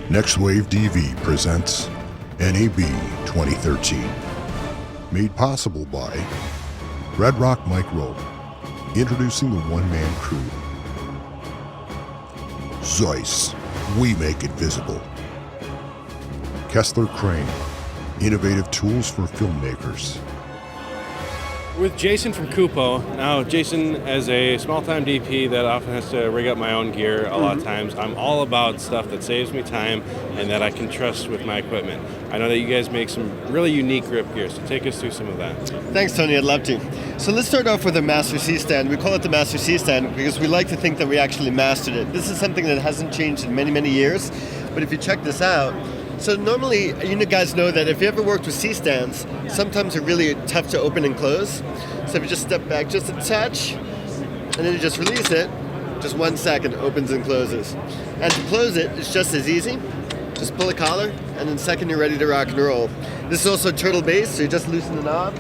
NextWaveDV presents NAB 2013. Made possible by Red Rock Micro, introducing the one-man crew. Zeiss, we make it visible. Kessler Crane, innovative tools for filmmakers. With Jason from Kupo. Now, Jason, as a small-time DP that often has to rig up my own gear a lot of times, I'm all about stuff that saves me time and that I can trust with my equipment. I know that you guys make some really unique grip gear, so take us through some of that. Thanks, Tony. I'd love to. So let's start off with the Master C stand. We call it the Master C stand because we like to think that we actually mastered it. This is something that hasn't changed in many, many years, but if you check this out, so normally, you guys know that if you ever worked with C-stands, sometimes they're really tough to open and close. So if you just step back just a touch, and then you just release it, just 1 second, opens and closes. And to close it, it's just as easy. Just pull a collar, and in a second you're ready to rock and roll. This is also turtle based, so you just loosen the knob.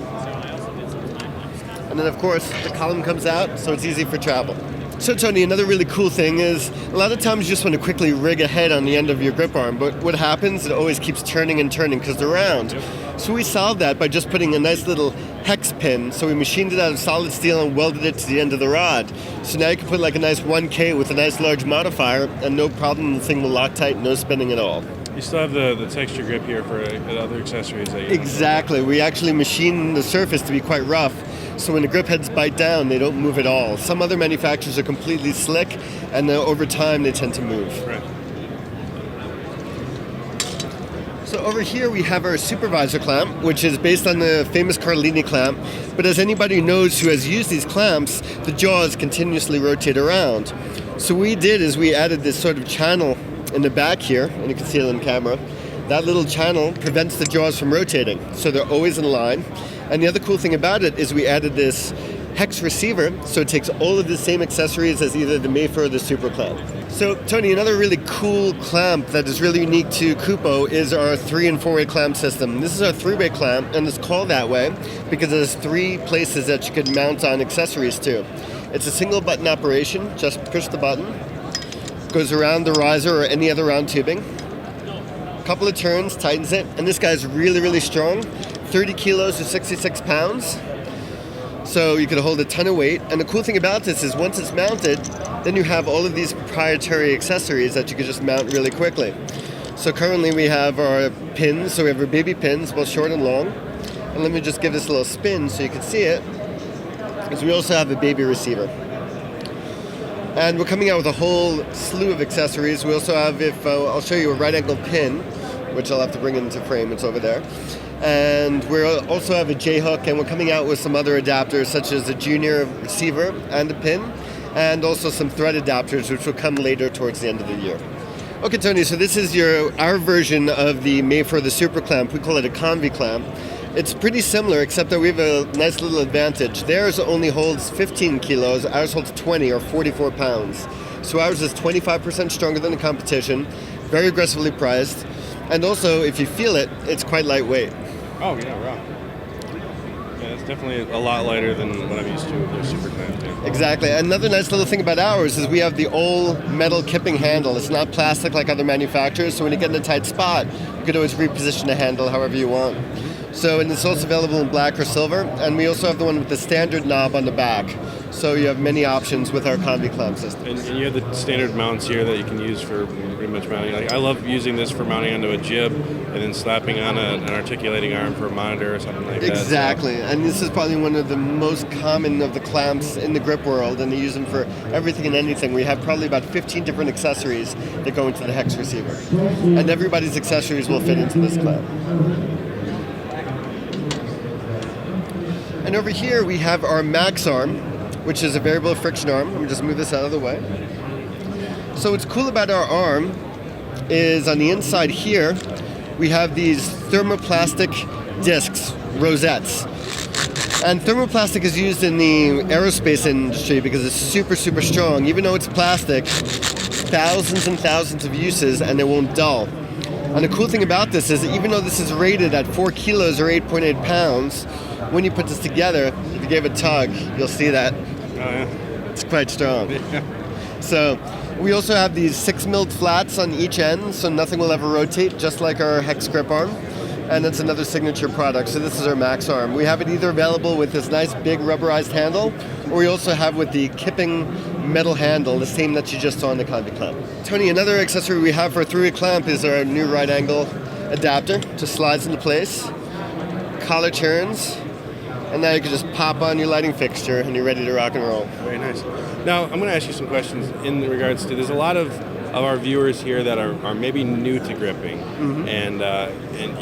And then of course, the column comes out, so it's easy for travel. So Tony, another really cool thing is a lot of times you just want to quickly rig a head on the end of your grip arm, but what happens, it always keeps turning and turning because they're round. So we solved that by just putting a nice little hex pin. So we machined it out of solid steel and welded it to the end of the rod. So now you can put like a nice 1K with a nice large modifier and no problem, the thing will lock tight, no spinning at all. You still have the texture grip here for other accessories that you Exactly. We actually machine the surface to be quite rough. So when the grip heads bite down, they don't move at all. Some other manufacturers are completely slick, and over time they tend to move. Right. So over here we have our supervisor clamp, which is based on the famous Carlini clamp. But as anybody knows who has used these clamps, the jaws continuously rotate around. So what we did is we added this sort of channel in the back here, and you can see it on camera. That little channel prevents the jaws from rotating, so they're always in line. And the other cool thing about it is we added this hex receiver, so it takes all of the same accessories as either the Mayfair or the Super clamp. So Tony, another really cool clamp that is really unique to Kupo is our 3- and 4-way clamp system. This is our 3-way clamp, and it's called that way because there's 3 places that you could mount on accessories to. It's a single button operation, just push the button, goes around the riser or any other round tubing. Couple of turns, tightens it, and this guy's really, really strong. 30 kilos to 66 pounds. So you can hold a ton of weight. And the cool thing about this is once it's mounted, then you have all of these proprietary accessories that you can just mount really quickly. So currently we have our pins, so we have our baby pins, both short and long. And let me just give this a little spin so you can see it. Because we also have a baby receiver. And we're coming out with a whole slew of accessories. We also have, I'll show you a right angle pin, which I'll have to bring into frame, it's over there. And we also have a J-hook, and we're coming out with some other adapters, such as a junior receiver and a pin, and also some thread adapters, which will come later towards the end of the year. Okay, Tony, so this is our version of the Mayfair the Super clamp. We call it a Convi clamp. It's pretty similar, except that we have a nice little advantage. Theirs only holds 15 kilos, ours holds 20 or 44 pounds. So ours is 25% stronger than the competition, very aggressively priced, and also, if you feel it, it's quite lightweight. Oh, yeah, wow. Yeah, it's definitely a lot lighter than what I'm used to with their Super clamp. Yeah. Exactly. Another nice little thing about ours is we have the all metal kipping handle. It's not plastic like other manufacturers, so when you get in a tight spot, you could always reposition the handle however you want. So, and it's also available in black or silver, and we also have the one with the standard knob on the back. So you have many options with our Convi clamp system. And you have the standard mounts here that you can use for pretty much mounting. Like, I love using this for mounting onto a jib and then slapping on an articulating arm for a monitor or something like that. Exactly, and this is probably one of the most common of the clamps in the grip world, and they use them for everything and anything. We have probably about 15 different accessories that go into the hex receiver. And everybody's accessories will fit into this clamp. And over here we have our max arm, which is a variable friction arm. Let me just move this out of the way. So what's cool about our arm is on the inside here, we have these thermoplastic discs, rosettes. And thermoplastic is used in the aerospace industry because it's super, super strong. Even though it's plastic, thousands and thousands of uses and it won't dull. And the cool thing about this is that even though this is rated at 4 kilos or 8.8 pounds, when you put this together, if you gave it a tug, you'll see that Oh, yeah. it's quite strong. Yeah. So We also have these 6 milled flats on each end, so nothing will ever rotate, just like our hex grip arm. And it's another signature product, so this is our max arm. We have it either available with this nice big rubberized handle, or we also have with the kipping metal handle, the same that you just saw on the convi clamp. Tony, another accessory we have for a 3-way clamp is our new right angle adapter. Just slides into place, collar turns, and now you can just pop on your lighting fixture and you're ready to rock and roll. Very nice. Now, I'm going to ask you some questions in regards to, there's a lot of our viewers here that are maybe new to gripping, and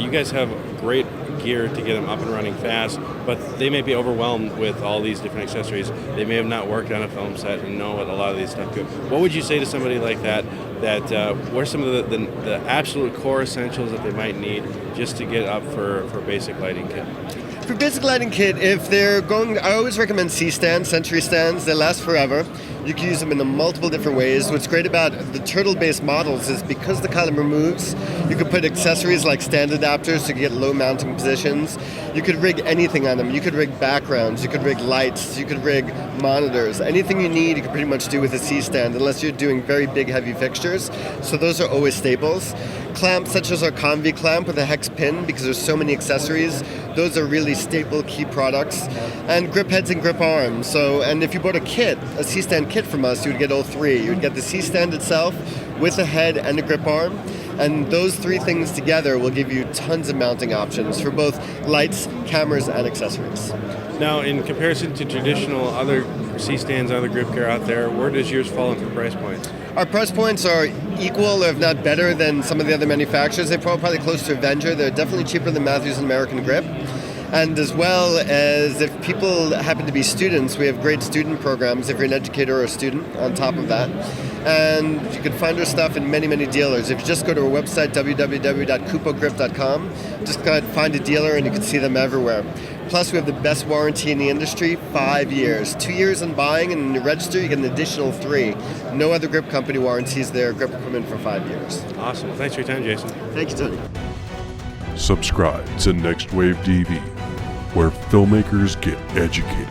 you guys have great gear to get them up and running fast, but they may be overwhelmed with all these different accessories. They may have not worked on a film set and know what a lot of these stuff do. What would you say to somebody like that, what are some of the absolute core essentials that they might need just to get up for basic lighting kit? For basic lighting kit, if they're going, I always recommend C-stands, Century stands. They last forever. You can use them in multiple different ways. What's great about the turtle-based models is because the column moves, you can put accessories like stand adapters to get low mounting positions. You could rig anything on them. You could rig backgrounds, you could rig lights, you could rig monitors. Anything you need, you can pretty much do with a C-stand, unless you're doing very big, heavy fixtures. So those are always staples. Clamps such as our convi clamp with a hex pin, because there's so many accessories, those are really staple key products. And grip heads and grip arms. And if you bought a kit, a C-stand kit from us, you would get all three. You would get the C-stand itself with a head and a grip arm. And those 3 things together will give you tons of mounting options for both lights, cameras, and accessories. Now, in comparison to traditional other C-stands, other grip gear out there, where does yours fall into price points? Our price points are equal, if not better, than some of the other manufacturers. They're probably close to Avenger. They're definitely cheaper than Matthews and American Grip. And as well as if people happen to be students, we have great student programs if you're an educator or a student on top of that. And you can find our stuff in many, many dealers. If you just go to our website, www.kupogrip.com, just find a dealer and you can see them everywhere. Plus, we have the best warranty in the industry, 5 years. 2 years on buying, and when you register, you get an additional 3. No other grip company warranties their grip equipment for 5 years. Awesome. Thanks for your time, Jason. Thank you, Tony. Subscribe to NextWaveDV, where filmmakers get educated.